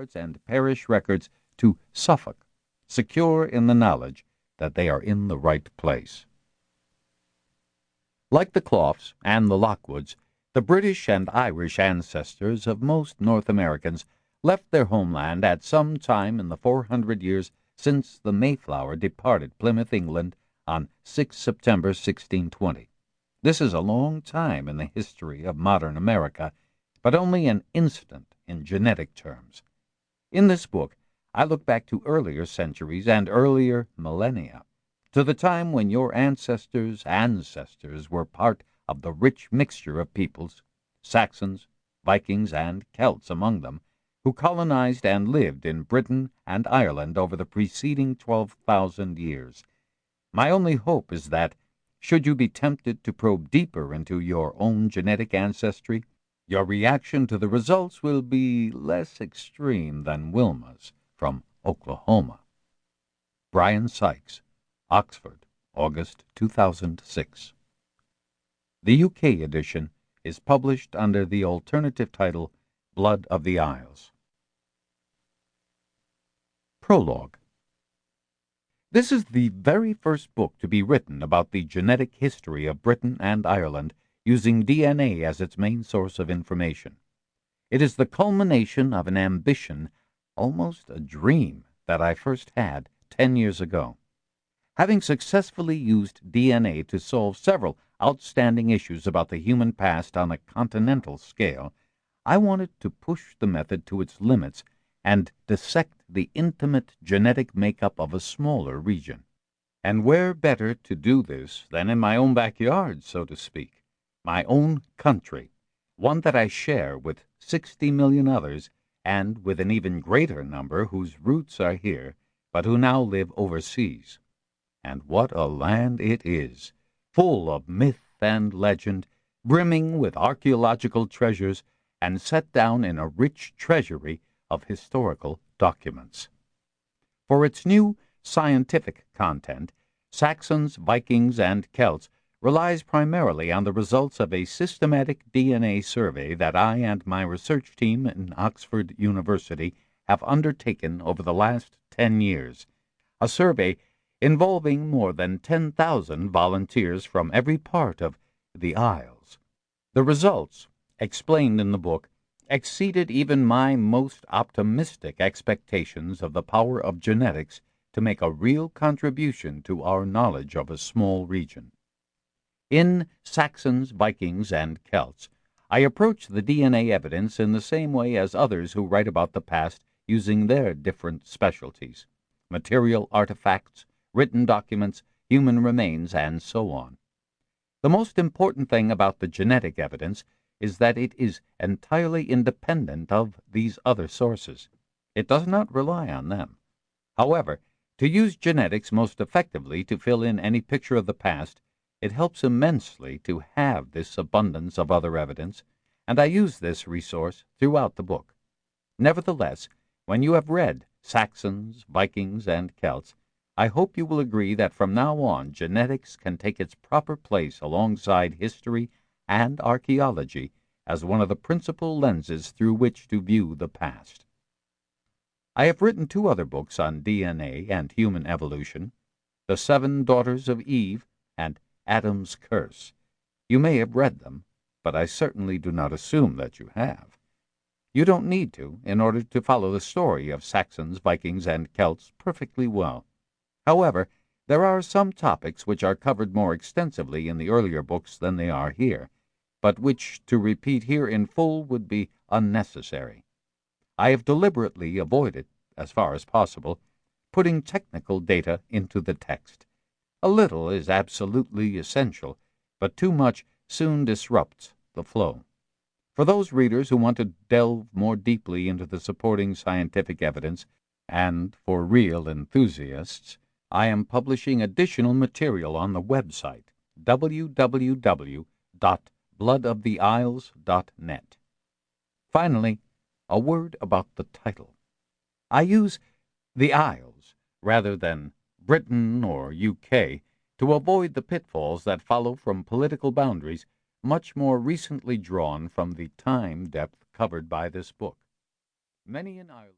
churchyards and parish records to Suffolk, secure in the knowledge that they are in the right place. Like the Cloughs and the Lockwoods, the British and Irish ancestors of most North Americans left their homeland at some time in the 400 years since the Mayflower departed Plymouth, England, on 6 September 1620. This is a long time in the history of modern America, but only an instant in genetic terms. In this book, I look back to earlier centuries and earlier millennia, to the time when your ancestors' ancestors were part of the rich mixture of peoples, Saxons, Vikings, and Celts among them, who colonized and lived in Britain and Ireland over the preceding 12,000 years. My only hope is that, should you be tempted to probe deeper into your own genetic ancestry, your reaction to the results will be less extreme than Wilma's from Oklahoma. Bryan Sykes, Oxford, August 2006. The UK edition is published under the alternative title Blood of the Isles. Prologue. This is the very first book to be written about the genetic history of Britain and Ireland, using DNA as its main source of information. It is the culmination of an ambition, almost a dream, that I first had 10 years ago. Having successfully used DNA to solve several outstanding issues about the human past on a continental scale, I wanted to push the method to its limits and dissect the intimate genetic makeup of a smaller region. And where better to do this than in my own backyard, so to speak, my own country, one that I share with 60 million others, and with an even greater number whose roots are here, but who now live overseas. And what a land it is, full of myth and legend, brimming with archaeological treasures, and set down in a rich treasury of historical documents. For its new scientific content, Saxons, Vikings, and Celts relies primarily on the results of a systematic DNA survey that I and my research team in Oxford University have undertaken over the last 10 years, a survey involving more than 10,000 volunteers from every part of the Isles. The results, explained in the book, exceeded even my most optimistic expectations of the power of genetics to make a real contribution to our knowledge of a small region. In Saxons, Vikings, and Celts, I approach the DNA evidence in the same way as others who write about the past using their different specialties: material artifacts, written documents, human remains, and so on. The most important thing about the genetic evidence is that it is entirely independent of these other sources. It does not rely on them. However, to use genetics most effectively to fill in any picture of the past, it helps immensely to have this abundance of other evidence, and I use this resource throughout the book. Nevertheless, when you have read Saxons, Vikings, and Celts, I hope you will agree that from now on genetics can take its proper place alongside history and archaeology as one of the principal lenses through which to view the past. I have written 2 other books on DNA and human evolution, The 7 Daughters of Eve and Adam's Curse. You may have read them, but I certainly do not assume that you have. You don't need to in order to follow the story of Saxons, Vikings, and Celts perfectly well. However, there are some topics which are covered more extensively in the earlier books than they are here, but which to repeat here in full would be unnecessary. I have deliberately avoided, as far as possible, putting technical data into the text. A little is absolutely essential, but too much soon disrupts the flow. For those readers who want to delve more deeply into the supporting scientific evidence, and for real enthusiasts, I am publishing additional material on the website www.bloodoftheisles.net. Finally, a word about the title. I use the Isles rather than Britain or UK to avoid the pitfalls that follow from political boundaries much more recently drawn from the time depth covered by this book. Many in Ireland